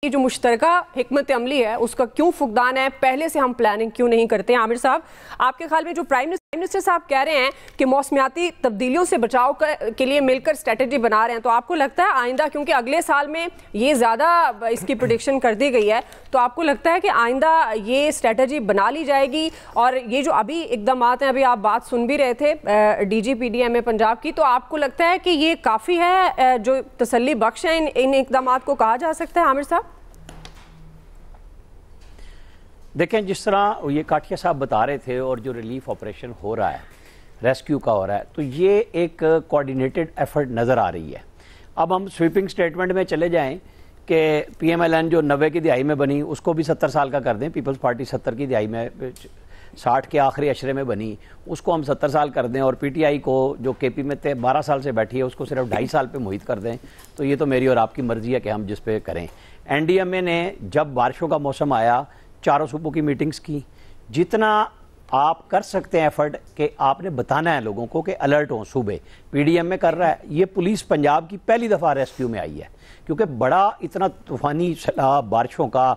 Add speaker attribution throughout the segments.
Speaker 1: ये जो मुश्तरका हिकमत अमली है उसका क्यों फुकदान है, पहले से हम प्लानिंग क्यों नहीं करते हैं? आमिर साहब, आपके ख्याल में जो प्राइम मिनिस्टर साहब कह रहे हैं कि मौसमियाती तब्दीलियों से बचाव के लिए मिलकर स्ट्रेटजी बना रहे हैं, तो आपको लगता है आइंदा, क्योंकि अगले साल में ये ज़्यादा इसकी प्रेडिक्शन कर दी गई है, तो आपको लगता है कि आइंदा ये स्ट्रेटजी बना ली जाएगी? और ये जो अभी इकदामात हैं, अभी आप बात सुन भी रहे थे DGPDMA पंजाब की, तो आपको लगता है कि ये काफ़ी है, जो तसल्ली बख्श है इन इकदामात को कहा जा सकता है? आमिर साहब
Speaker 2: देखें, जिस तरह ये काठिया साहब बता रहे थे और जो रिलीफ ऑपरेशन हो रहा है, रेस्क्यू का हो रहा है, तो ये एक कोऑर्डिनेटेड एफर्ट नज़र आ रही है। अब हम स्वीपिंग स्टेटमेंट में चले जाएं कि PMLN जो 90 की दिहाई में बनी उसको भी 70 साल का कर दें, पीपल्स पार्टी 70 की दिहाई में 60 के आखिरी अशरे में बनी, उसको हम 70 साल कर दें, और PTI को जो KP में 12 साल से बैठी है उसको सिर्फ 2.5 साल पे मुहित कर दें, तो ये तो मेरी और आपकी मर्जी है कि हम जिस पे करें। NDMA ने जब बारिशों का मौसम आया, चारों सूबों की मीटिंग्स की, जितना आप कर सकते हैं एफर्ट कि आपने बताना है लोगों को कि अलर्ट हों सूबे, PDMA कर रहा है। ये पुलिस पंजाब की पहली दफ़ा रेस्क्यू में आई है, क्योंकि बड़ा इतना तूफ़ानी सैलाब बारिशों का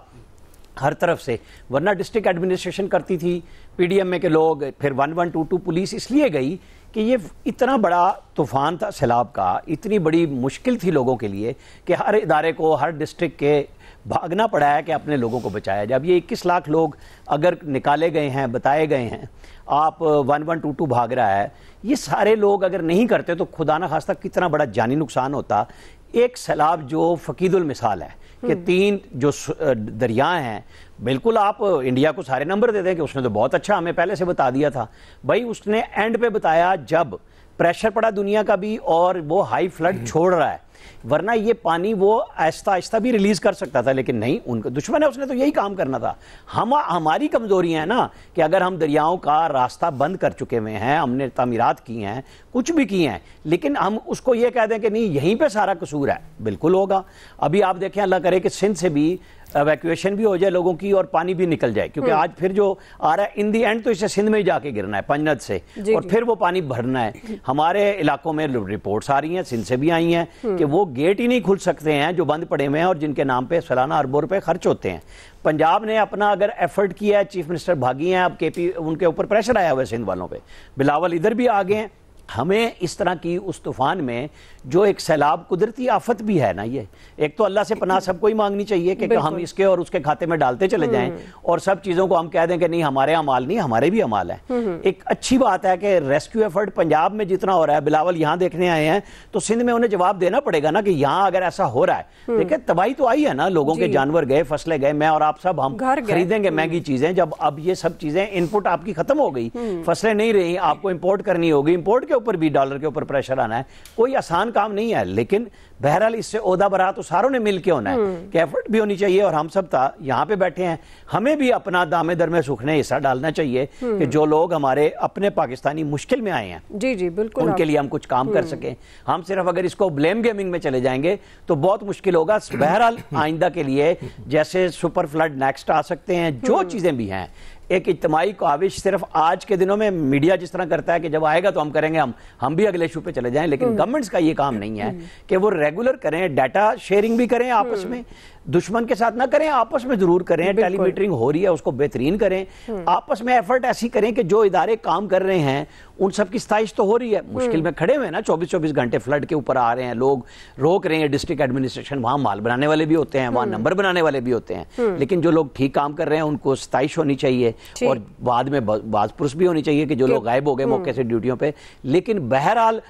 Speaker 2: हर तरफ से, वरना डिस्ट्रिक्ट एडमिनिस्ट्रेशन करती थी, PDMA के लोग, फिर 1122 पुलिस इसलिए गई कि ये इतना बड़ा तूफ़ान था सैलाब का, इतनी बड़ी मुश्किल थी लोगों के लिए कि हर इदारे को, हर डिस्ट्रिक्ट के भागना पड़ा है कि अपने लोगों को बचाया जाए। अब ये 21 लाख लोग अगर निकाले गए हैं, बताए गए हैं, आप 1122 भाग रहा है, ये सारे लोग अगर नहीं करते तो खुदा न खास्ता कितना बड़ा जानी नुकसान होता। एक सैलाब जो फ़कीदुल मिसाल है कि 3 जो दरिया हैं, बिल्कुल आप इंडिया को सारे नंबर दे दें कि उसने तो बहुत अच्छा हमें पहले से बता दिया था, भाई उसने एंड पे बताया जब प्रेशर पड़ा दुनिया का भी और वो हाई फ्लड छोड़ रहा है, वरना ये पानी वो आहिस्ता आहिस्ता भी रिलीज कर सकता था, लेकिन नहीं, उनका दुश्मन है, उसने तो यही काम करना था। हमारी कमजोरियां है ना कि अगर हम दरियाओं का रास्ता बंद कर चुके हुए हैं, हमने तामीरात की हैं, कुछ भी की हैं, लेकिन हम उसको ये कह दें कि नहीं यहीं पे सारा कसूर है, बिल्कुल होगा। अभी आप देखें, अल्लाह करे कि सिंध से भी एवैक्यूएशन भी हो जाए लोगों की और पानी भी निकल जाए, क्योंकि आज फिर जो आ रहा है इन दी एंड तो इसे सिंध में ही जाके गिरना है पंजनद से, और फिर वो पानी भरना है। हमारे इलाकों में रिपोर्ट्स आ रही हैं, सिंध से भी आई हैं, कि वो गेट ही नहीं खुल सकते हैं जो बंद पड़े हुए हैं और जिनके नाम पे सालाना अरबों रुपए खर्च होते हैं। पंजाब ने अपना अगर एफर्ट किया है, चीफ मिनिस्टर भागी हैं, अब KP उनके ऊपर प्रेशर आया हुआ है सिंध वालों पे, बिलावल इधर भी आ गए हैं। हमें इस तरह की उस तूफान में जो एक सैलाब कुदरती आफत भी है ना, ये एक तो अल्लाह से पनाह सबको ही मांगनी चाहिए कि हम इसके और उसके खाते में डालते चले जाएं, और सब चीज़ों को हम कह दें कि नहीं हमारे अमाल नहीं, हमारे भी अमाल है। एक अच्छी बात है कि रेस्क्यू एफर्ट पंजाब में जितना हो रहा है, बिलावल यहाँ देखने आए हैं, तो सिंध में उन्हें जवाब देना पड़ेगा ना कि यहाँ अगर ऐसा हो रहा है। देखिए तबाही तो आई है ना, लोगों के जानवर गए, फसलें गए, मैं और आप सब हम खरीदेंगे महंगी चीजें, जब अब ये सब चीजें इनपुट आपकी खत्म हो गई, फसलें नहीं रही, आपको इंपोर्ट करनी होगी, इंपोर्ट के ऊपर भी डॉलर के ऊपर प्रेशर आना है, कोई आसान काम नहीं है। लेकिन बहरहाल इससे ओहदा बरा तो सारों ने मिलकर होना है कि एफर्ट भी होनी चाहिए, और हम सब यहाँ पे बैठे हैं, हमें भी अपना दामे दर में सूखने हिस्सा डालना चाहिए कि जो लोग हमारे अपने पाकिस्तानी मुश्किल में आए हैं, जी जी बिल्कुल, उनके लिए हम कुछ काम कर सकें। हम सिर्फ अगर इसको ब्लेम गेमिंग में चले जाएंगे तो बहुत मुश्किल होगा। बहरहाल आइंदा के लिए जैसे सुपर फ्लड नेक्स्ट आ सकते हैं, जो चीजें भी हैं, एक इज्तिमाई काविश सिर्फ आज के दिनों में मीडिया जिस तरह करता है कि जब आएगा तो हम करेंगे, हम भी अगले इशू पे चले जाएं, लेकिन गवर्नमेंट्स का ये काम नहीं है कि वो रेगुलर करें, डाटा शेयरिंग भी करें आपस में, दुश्मन के साथ ना करें, आपस में जरूर करें। टेलीमीटरिंग हो रही है उसको बेहतरीन करें, आपस में एफर्ट ऐसी करें कि जो इदारे काम कर रहे हैं उन सब की सताइश तो हो रही है। मुश्किल में खड़े हुए हैं ना, 24-24 घंटे फ्लड के ऊपर आ रहे हैं, लोग रोक रहे हैं, डिस्ट्रिक्ट एडमिनिस्ट्रेशन, वहां माल बनाने वाले भी होते हैं, वहां नंबर बनाने वाले भी होते हैं, लेकिन जो लोग ठीक काम कर रहे हैं उनको सताइश होनी चाहिए, और बाद में बाजपुरुष भी होनी चाहिए कि जो लोग गायब हो गए मौके से ड्यूटियों पे। लेकिन बहरहाल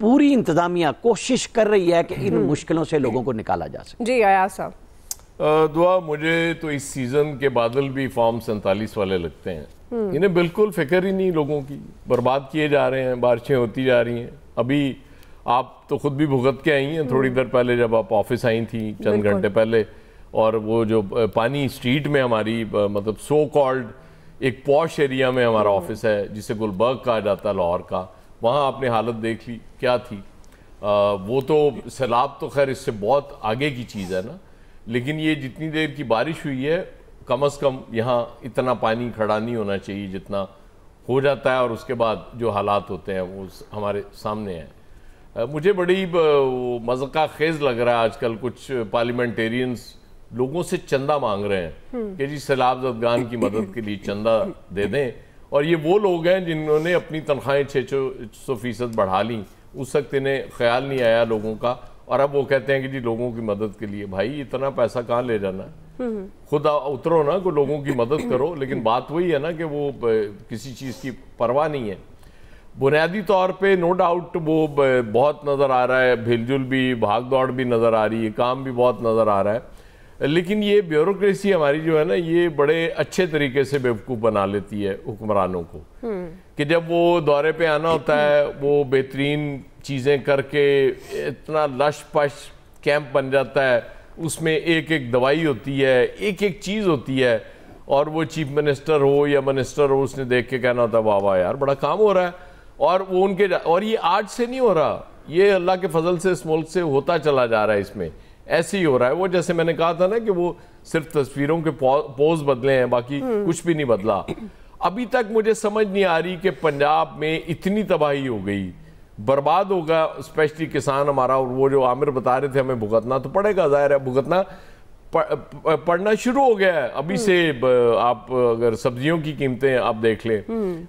Speaker 2: पूरी इंतजामिया कोशिश कर रही है कि इन मुश्किलों से लोगों को निकाला जा सके।
Speaker 1: जी अयाज साहब।
Speaker 3: दुआ, मुझे तो इस सीजन के बादल भी फॉर्म 47 वाले लगते हैं। इन्हें बिल्कुल फिक्र ही नहीं लोगों की, बर्बाद किए जा रहे हैं, बारिशें होती जा रही हैं। अभी आप तो खुद भी भुगत के आई हैं थोड़ी देर पहले, जब आप ऑफिस आई थी चंद घंटे पहले, और वो जो पानी स्ट्रीट में हमारी, मतलब सो कॉल्ड एक पॉश एरिया में हमारा ऑफिस है जिसे गुलबर्ग कहा जाता है लाहौर का, वहाँ आपने हालत देख ली क्या थी। वो तो सैलाब तो खैर इससे बहुत आगे की चीज़ है ना, लेकिन ये जितनी देर की बारिश हुई है, कम से कम यहाँ इतना पानी खड़ा नहीं होना चाहिए जितना हो जाता है, और उसके बाद जो हालात होते हैं वो हमारे सामने हैं। मुझे बड़ी मज़ाक़ खेज़ लग रहा है आजकल कुछ पार्लियामेंटेरियंस लोगों से चंदा मांग रहे हैं कि जी सैलाब ज़दगान की मदद के लिए चंदा दे दें, और ये वो लोग हैं जिन्होंने अपनी तनख्वाहें 600% बढ़ा ली। उस वक्त इन्हें ख्याल नहीं आया लोगों का, और अब वो कहते हैं कि जी लोगों की मदद के लिए। भाई इतना पैसा कहाँ ले जाना है, खुद उतरो ना, को लोगों की मदद करो। लेकिन बात वही है ना कि वो किसी चीज़ की परवाह नहीं है। बुनियादी तौर पे नो डाउट वो बहुत नज़र आ रहा है, हिलजुल भी, भाग दौड़ भी नज़र आ रही है, काम भी बहुत नज़र आ रहा है। लेकिन ये ब्यूरोक्रेसी हमारी जो है ना, ये बड़े अच्छे तरीके से बेवकूफ़ बना लेती है हुक्मरानों को, कि जब वो दौरे पे आना होता है वो बेहतरीन चीज़ें करके इतना लश पश कैंप बन जाता है, उसमें एक एक दवाई होती है, एक एक चीज़ होती है, और वो चीफ मिनिस्टर हो या मिनिस्टर हो, उसने देख के कहना होता है वाह वाह यार बड़ा काम हो रहा है। और वो उनके, और ये आज से नहीं हो रहा, ये अल्लाह के फजल से इस मुल्क से होता चला जा रहा है, इसमें ऐसे ही हो रहा है। वो जैसे मैंने कहा था ना कि वो सिर्फ तस्वीरों के पोज बदले हैं, बाकी कुछ भी नहीं बदला। अभी तक मुझे समझ नहीं आ रही कि पंजाब में इतनी तबाही हो गई, बर्बाद होगा स्पेशली किसान हमारा, और वो जो आमिर बता रहे थे हमें भुगतना तो पड़ेगा, जाहिर है भुगतना पड़ना शुरू हो गया है अभी से। आप अगर सब्जियों की कीमतें आप देख लें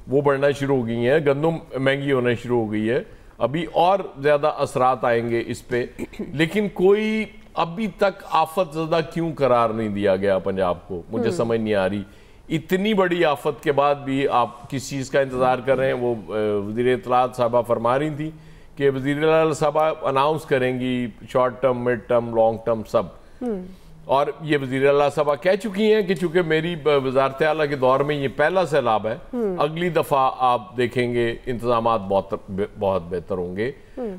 Speaker 3: वो बढ़ना शुरू हो गई हैं, गंदम महंगी होना शुरू हो गई है, अभी और ज़्यादा असरात आएंगे इस पे। लेकिन कोई अभी तक आफत ज़्यादा क्यों करार नहीं दिया गया पंजाब को, मुझे समझ नहीं आ रही। इतनी बड़ी आफत के बाद भी आप किस चीज़ का इंतज़ार कर रहे हैं। वो वज़ीर इत्तलात साहबा फरमा रही थी कि वज़ीर साहबा अनाउंस करेंगी short term, mid term, long term सब, और ये वज़ीर आला साहबा कह चुकी हैं कि चूंकि मेरी वज़ारत आला के दौर में ये पहला सैलाब है, अगली दफ़ा आप देखेंगे इंतज़ामात बहुत बेहतर होंगे।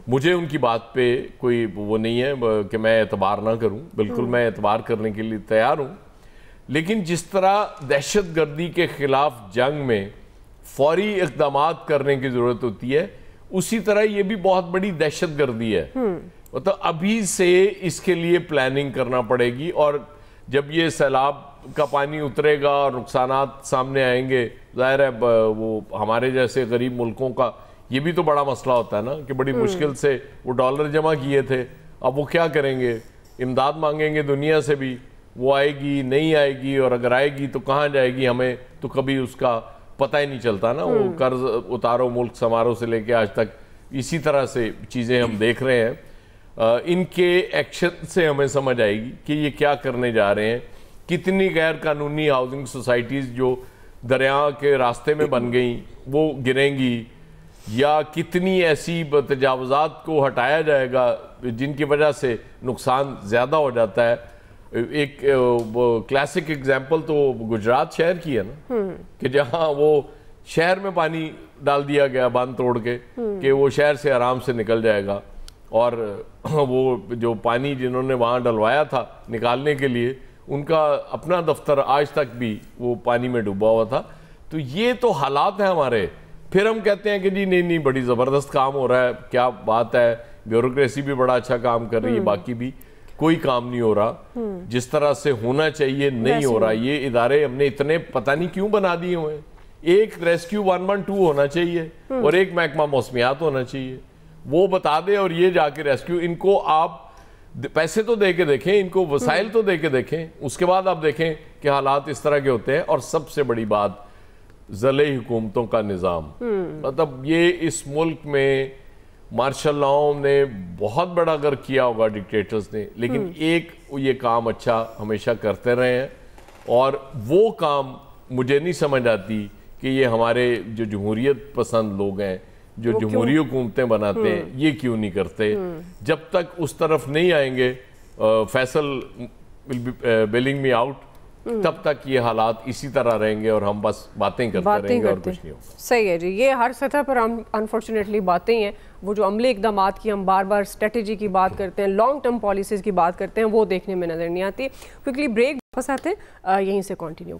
Speaker 3: मुझे उनकी बात पे कोई वो नहीं है कि मैं एतबार ना करूं, बिल्कुल मैं एतबार करने के लिए तैयार हूं। लेकिन जिस तरह दहशत गर्दी के ख़िलाफ़ जंग में फौरी इक़दामात करने की ज़रूरत होती है, उसी तरह ये भी बहुत बड़ी दहशत गर्दी है। तो अभी से इसके लिए प्लानिंग करना पड़ेगी, और जब ये सैलाब का पानी उतरेगा और नुकसानात सामने आएंगे, ज़ाहिर है वो हमारे जैसे गरीब मुल्कों का ये भी तो बड़ा मसला होता है ना कि बड़ी मुश्किल से वो डॉलर जमा किए थे, अब वो क्या करेंगे, इमदाद मांगेंगे दुनिया से भी, वो आएगी नहीं आएगी, और अगर आएगी तो कहाँ जाएगी हमें तो कभी उसका पता ही नहीं चलता ना। वो कर्ज उतारो मुल्क समारोह से लेके आज तक इसी तरह से चीज़ें हम देख रहे हैं। इनके एक्शन से हमें समझ आएगी कि ये क्या करने जा रहे हैं। कितनी गैर कानूनी हाउसिंग सोसाइटीज़ जो दरिया के रास्ते में बन गई वो गिरेंगी, या कितनी ऐसी तजावज़ात को हटाया जाएगा जिनकी वजह से नुकसान ज़्यादा हो जाता है। एक क्लासिक एग्जाम्पल तो गुजरात शहर की है ना, कि जहाँ वो शहर में पानी डाल दिया गया बांध तोड़ के, कि वो शहर से आराम से निकल जाएगा, और वो जो पानी जिन्होंने वहाँ डलवाया था निकालने के लिए, उनका अपना दफ्तर आज तक भी वो पानी में डूबा हुआ था। तो ये तो हालात हैं हमारे। फिर हम कहते हैं कि जी नहीं नहीं बड़ी ज़बरदस्त काम हो रहा है, क्या बात है, ब्यूरोक्रेसी भी बड़ा अच्छा काम कर रही है, बाकी भी कोई काम नहीं हो रहा जिस तरह से होना चाहिए, नहीं हो रहा। ये इदारे हमने इतने पता नहीं क्यों बना दिए हुए हैं। एक रेस्क्यू 112 होना चाहिए और एक महकमा मौसमियात होना चाहिए, वो बता दे और ये जाके रेस्क्यू। इनको आप पैसे तो दे के देखें, इनको वसाइल तो दे के देखें, उसके बाद आप देखें कि हालात इस तरह के होते हैं। और सबसे बड़ी बात ज़िले हुकूमतों का निज़ाम, मतलब ये इस मुल्क में मार्शल लॉ ने बहुत बड़ा अगर किया होगा डिक्टेटर्स ने, लेकिन एक ये काम अच्छा हमेशा करते रहे हैं। और वो काम मुझे नहीं समझ आती कि ये हमारे जो जमहूरियत पसंद लोग हैं, जो जमहूरी हुकूमतें बनाते हैं, ये क्यों नहीं करते। जब तक उस तरफ नहीं आएंगे फैसल बेलिंग मी आउट, तब तक ये हालात इसी तरह रहेंगे और हम बस बातें करते रहेंगे और कुछ नहीं होगा।
Speaker 1: सही है जी, ये हर सतह पर अनफॉर्चुनेटली बातें हैं। वो जो अमले इकदामात की हम बार बार स्ट्रेटजी की बात करते हैं, लॉन्ग टर्म पॉलिसीज़ की बात करते हैं, वो देखने में नज़र नहीं आती। क्विकली ब्रेक, वापस आते हैं, यहीं से कंटिन्यू करें।